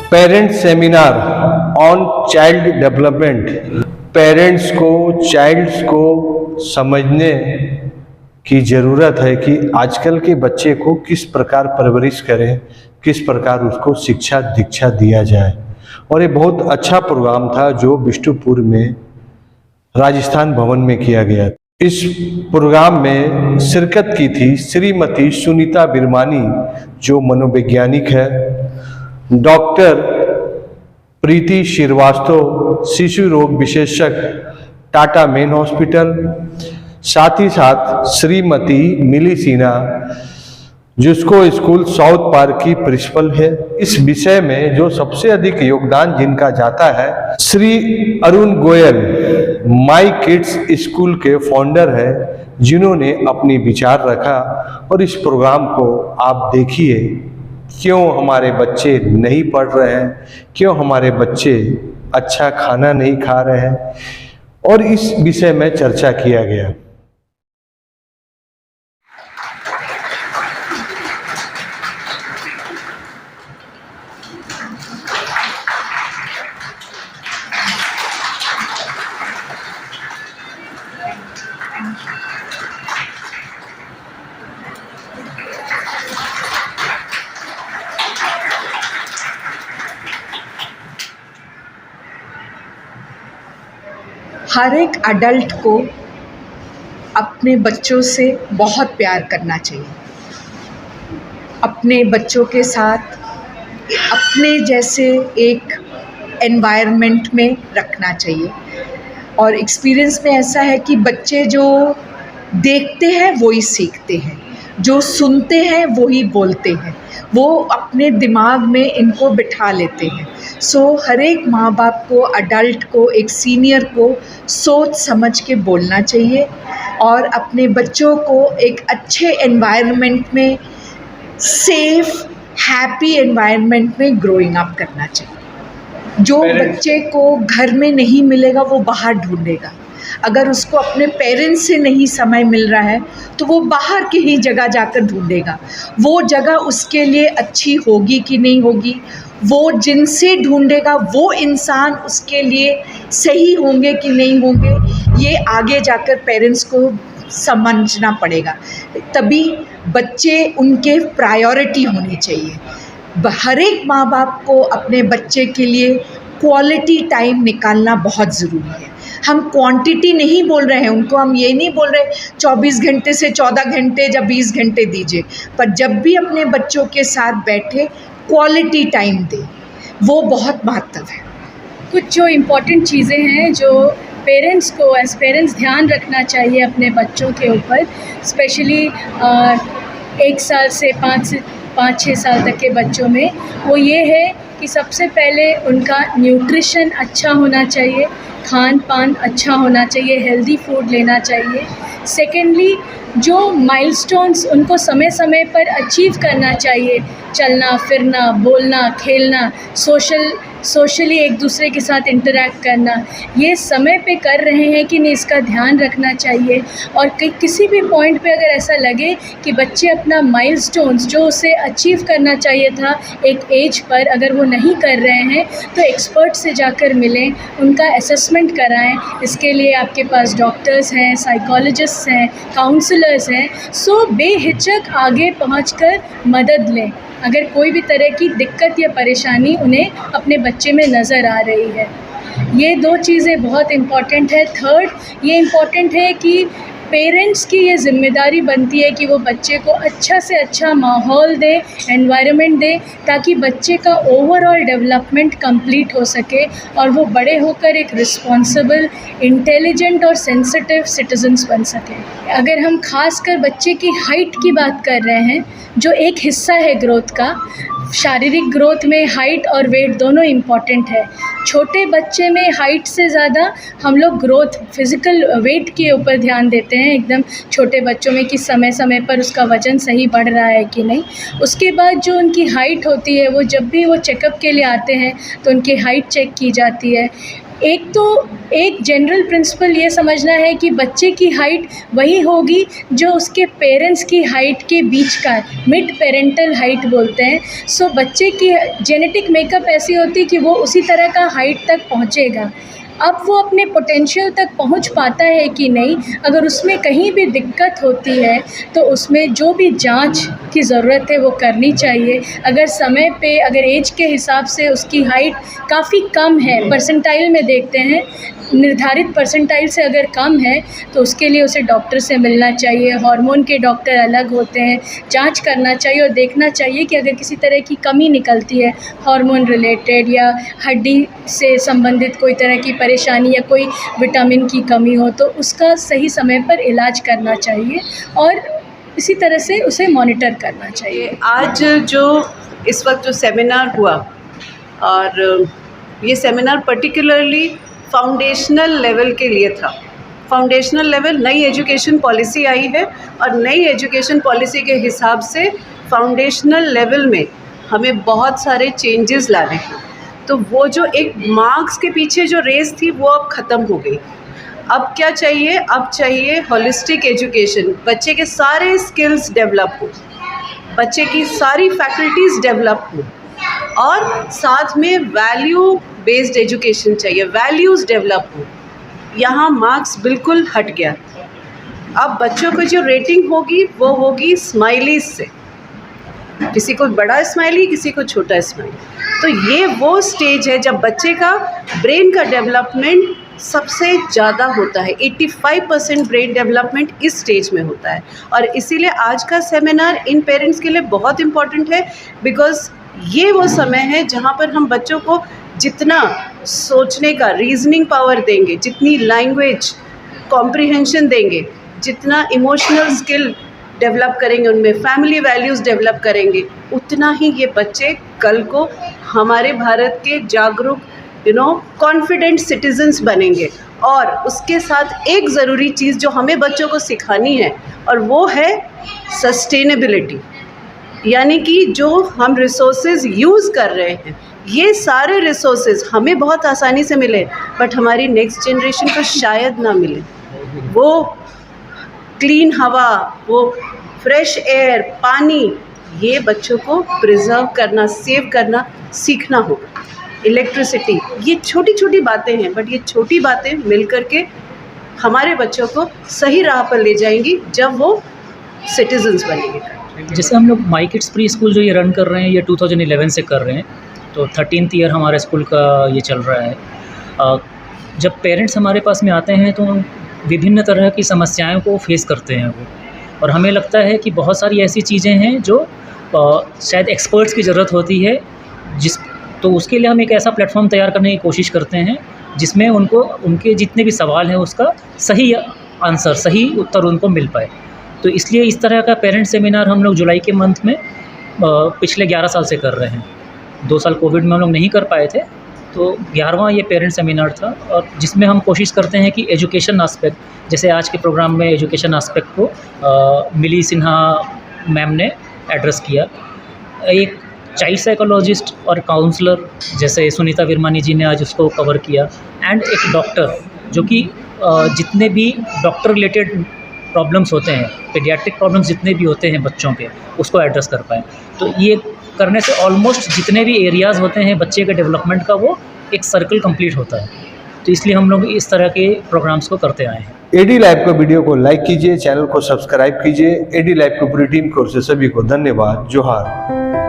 Parent seminar on child development. Parents को child's को समझने की ज़रूरत है कि आजकल के बच्चे को किस प्रकार परवरिश करें, किस प्रकार उसको शिक्षा दीक्षा दिया जाए। और ये बहुत अच्छा प्रोग्राम था जो बिष्टुपुर में राजस्थान भवन में किया गया। इस प्रोग्राम में शिरकत की थी श्रीमती सुनीता बिरमानी जो मनोवैज्ञानिक है, डॉक्टर प्रीति श्रीवास्तव शिशु रोग विशेषज्ञ टाटा मेन हॉस्पिटल, साथ ही साथ श्रीमती मिली सिन्हा जिसको स्कूल साउथ पार्क की प्रिंसिपल है। इस विषय में जो सबसे अधिक योगदान जिनका जाता है Shri Arun Goyal my kids school के फाउंडर है, जिन्होंने अपनी विचार रखा। और इस प्रोग्राम को आप देखिए, क्यों हमारे बच्चे नहीं पढ़ रहे हैं, क्यों हमारे बच्चे अच्छा खाना नहीं खा रहे हैं, और इस विषय में चर्चा किया गया। हर एक अडल्ट को अपने बच्चों से बहुत प्यार करना चाहिए, अपने बच्चों के साथ अपने जैसे एक एनवायरनमेंट में रखना चाहिए। और एक्सपीरियंस में ऐसा है कि बच्चे जो देखते हैं वही सीखते हैं, जो सुनते हैं वही बोलते हैं, वो अपने दिमाग में इनको बिठा लेते हैं। सो हर एक माँ बाप को, अडल्ट को, एक सीनियर को सोच समझ के बोलना चाहिए और अपने बच्चों को एक अच्छे एनवायरनमेंट में, सेफ हैप्पी एनवायरनमेंट में ग्रोइंग अप करना चाहिए। जो बच्चे को घर में नहीं मिलेगा वो बाहर ढूंढेगा। अगर उसको अपने पेरेंट्स से नहीं समय मिल रहा है तो वो बाहर की ही जगह जाकर ढूंढेगा। वो जगह उसके लिए अच्छी होगी कि नहीं होगी, वो जिनसे ढूंढेगा वो इंसान उसके लिए सही होंगे कि नहीं होंगे, ये आगे जाकर पेरेंट्स को समझना पड़ेगा। तभी बच्चे उनके प्रायोरिटी होनी चाहिए। हर एक माँ बाप को अपने बच्चे के लिए क्वालिटी टाइम निकालना बहुत ज़रूरी है। हम क्वांटिटी नहीं बोल रहे हैं उनको, हम ये नहीं बोल रहे 24 घंटे से 14 घंटे या 20 घंटे दीजिए, पर जब भी अपने बच्चों के साथ बैठे क्वालिटी टाइम दे, वो बहुत महत्व है। कुछ जो इम्पोर्टेंट चीज़ें हैं जो पेरेंट्स को एज पेरेंट्स ध्यान रखना चाहिए अपने बच्चों के ऊपर, स्पेशली 1 साल से 5-6 साल तक के बच्चों में, वो ये है कि सबसे पहले उनका न्यूट्रिशन अच्छा होना चाहिए, खान पान अच्छा होना चाहिए, हेल्दी फूड लेना चाहिए। सेकेंडली, जो माइलस्टोन्स उनको समय समय पर अचीव करना चाहिए, चलना फिरना, बोलना, खेलना, सोशली एक दूसरे के साथ इंटरैक्ट करना, ये समय पे कर रहे हैं कि नहीं, इसका ध्यान रखना चाहिए। और किसी भी पॉइंट पे अगर ऐसा लगे कि बच्चे अपना माइलस्टोन्स जो उसे अचीव करना चाहिए था एक एज पर, अगर वो नहीं कर रहे हैं तो एक्सपर्ट से जाकर मिलें, उनका असेसमेंट कराएं। इसके लिए आपके पास डॉक्टर्स हैं, साइकोलॉजिस्ट्स हैं, काउंसलर्स हैं। सो बेहिचक आगे पहुंचकर मदद लें अगर कोई भी तरह की दिक्कत या परेशानी उन्हें अपने बच्चे में नज़र आ रही है। ये 2 चीज़ें बहुत इम्पॉर्टेंट है। थर्ड, ये इम्पॉर्टेंट है कि पेरेंट्स की ये ज़िम्मेदारी बनती है कि वो बच्चे को अच्छा से अच्छा माहौल दें, एनवायरनमेंट दें, ताकि बच्चे का ओवरऑल डेवलपमेंट कंप्लीट हो सके और वो बड़े होकर एक रिस्पॉन्सिबल, इंटेलिजेंट और सेंसिटिव सिटीजन्स बन सकें। अगर हम खासकर बच्चे की हाइट की बात कर रहे हैं, जो एक हिस्सा है ग्रोथ का, शारीरिक ग्रोथ में हाइट और वेट दोनों इम्पॉर्टेंट है। छोटे बच्चे में हाइट से ज़्यादा हम लोग ग्रोथ, फिज़िकल वेट के ऊपर ध्यान देते हैं एकदम छोटे बच्चों में, कि समय समय पर उसका वज़न सही बढ़ रहा है कि नहीं। उसके बाद जो उनकी हाइट होती है, वो जब भी वो चेकअप के लिए आते हैं तो उनकी हाइट चेक की जाती है। एक जनरल प्रिंसिपल ये समझना है कि बच्चे की हाइट वही होगी जो उसके पेरेंट्स की हाइट के बीच का है, मिड पेरेंटल हाइट बोलते हैं। सो बच्चे की जेनेटिक मेकअप ऐसी होती है कि वो उसी तरह का हाइट तक पहुँचेगा। अब वो अपने पोटेंशियल तक पहुंच पाता है कि नहीं, अगर उसमें कहीं भी दिक्कत होती है तो उसमें जो भी जांच की ज़रूरत है वो करनी चाहिए। अगर समय पे, अगर एज के हिसाब से उसकी हाइट काफ़ी कम है, परसेंटाइल में देखते हैं, निर्धारित परसेंटाइल से अगर कम है तो उसके लिए उसे डॉक्टर से मिलना चाहिए। हार्मोन के डॉक्टर अलग होते हैं, जांच करना चाहिए और देखना चाहिए कि अगर किसी तरह की कमी निकलती है हार्मोन रिलेटेड या हड्डी से संबंधित कोई तरह की परेशानी या कोई विटामिन की कमी हो तो उसका सही समय पर इलाज करना चाहिए और इसी तरह से उसे मॉनिटर करना चाहिए। आज जो इस वक्त जो सेमिनार हुआ, और ये सेमिनार पर्टिकुलरली फाउंडेशनल लेवल के लिए था। फाउंडेशनल लेवल, नई एजुकेशन पॉलिसी आई है और नई एजुकेशन पॉलिसी के हिसाब से फाउंडेशनल लेवल में हमें बहुत सारे चेंजेस लाने हैं। तो वो जो एक मार्क्स के पीछे जो रेस थी वो अब ख़त्म हो गई। अब क्या चाहिए? अब चाहिए होलिस्टिक एजुकेशन। बच्चे के सारे स्किल्स डेवलप हो, बच्चे की सारी फैकल्टीज़ डेवलप हो और साथ में वैल्यू बेस्ड एजुकेशन चाहिए, वैल्यूज़ डेवलप हो। यहाँ मार्क्स बिल्कुल हट गया। अब बच्चों को जो रेटिंग होगी वो होगी स्माइलीज से, किसी को बड़ा स्माइली, किसी को छोटा स्माइली। तो ये वो स्टेज है जब बच्चे का ब्रेन का डेवलपमेंट सबसे ज़्यादा होता है। 85% ब्रेन डेवलपमेंट इस स्टेज में होता है और इसीलिए आज का सेमिनार इन पेरेंट्स के लिए बहुत इम्पॉर्टेंट है, बिकॉज़ ये वो समय है जहाँ पर हम बच्चों को जितना सोचने का रीजनिंग पावर देंगे, जितनी लैंग्वेज कॉम्प्रिहेंशन देंगे, जितना इमोशनल स्किल डेवलप करेंगे, उनमें फैमिली वैल्यूज़ डेवलप करेंगे, उतना ही ये बच्चे कल को हमारे भारत के जागरूक कॉन्फिडेंट सिटीजन्स बनेंगे। और उसके साथ एक ज़रूरी चीज़ जो हमें बच्चों को सिखानी है और वो है सस्टेनेबिलिटी, यानी कि जो हम रिसोर्सेज यूज़ कर रहे हैं, ये सारे रिसोर्सेज हमें बहुत आसानी से मिले बट हमारी नेक्स्ट जनरेशन को शायद ना मिले। वो क्लीन हवा, वो फ्रेश एयर, पानी, ये बच्चों को प्रिजर्व करना, सेव करना सीखना होगा। इलेक्ट्रिसिटी, ये छोटी छोटी बातें हैं बट ये छोटी बातें मिलकर के हमारे बच्चों को सही राह पर ले जाएंगी जब वो सिटीजन्स बनेंगे। जैसे हम लोग माई किड्स प्री स्कूल जो ये रन कर रहे हैं, ये 2011 से कर रहे हैं, तो 13th ईयर हमारे स्कूल का ये चल रहा है। जब पेरेंट्स हमारे पास में आते हैं तो विभिन्न तरह की समस्याओं को फेस करते हैं वो, और हमें लगता है कि बहुत सारी ऐसी चीज़ें हैं जो शायद एक्सपर्ट्स की ज़रूरत होती है, तो उसके लिए हम एक ऐसा प्लेटफॉर्म तैयार करने की कोशिश करते हैं जिसमें उनको उनके जितने भी सवाल हैं उसका सही आंसर, सही उत्तर उनको मिल पाए। तो इसलिए इस तरह का पेरेंट सेमिनार हम लोग जुलाई के मंथ में पिछले 11 साल से कर रहे हैं। 2 साल कोविड में हम लोग नहीं कर पाए थे, तो 11वां ये पेरेंट सेमिनार था, और जिसमें हम कोशिश करते हैं कि एजुकेशन आस्पेक्ट, जैसे आज के प्रोग्राम में एजुकेशन आस्पेक्ट को मिली सिन्हा मैम ने एड्रेस किया। एक चाइल्ड साइकोलॉजिस्ट और काउंसलर जैसे सुनीता विरमानी जी ने आज उसको कवर किया, एंड एक डॉक्टर जो कि जितने भी डॉक्टर रिलेटेड प्रॉब्लम्स होते हैं, पीडियाट्रिक प्रॉब्लम्स जितने भी होते हैं बच्चों के, उसको एड्रेस कर पाएँ। तो ये करने से ऑलमोस्ट जितने भी एरियाज़ होते हैं बच्चे के डेवलपमेंट का, वो एक सर्कल कंप्लीट होता है। तो इसलिए हम लोग इस तरह के प्रोग्राम्स को करते आए हैं। एडी लाइव का वीडियो को लाइक कीजिए, चैनल को सब्सक्राइब कीजिए। एडी लाइव की पूरी टीम की ओर से सभी को धन्यवाद। जोहार।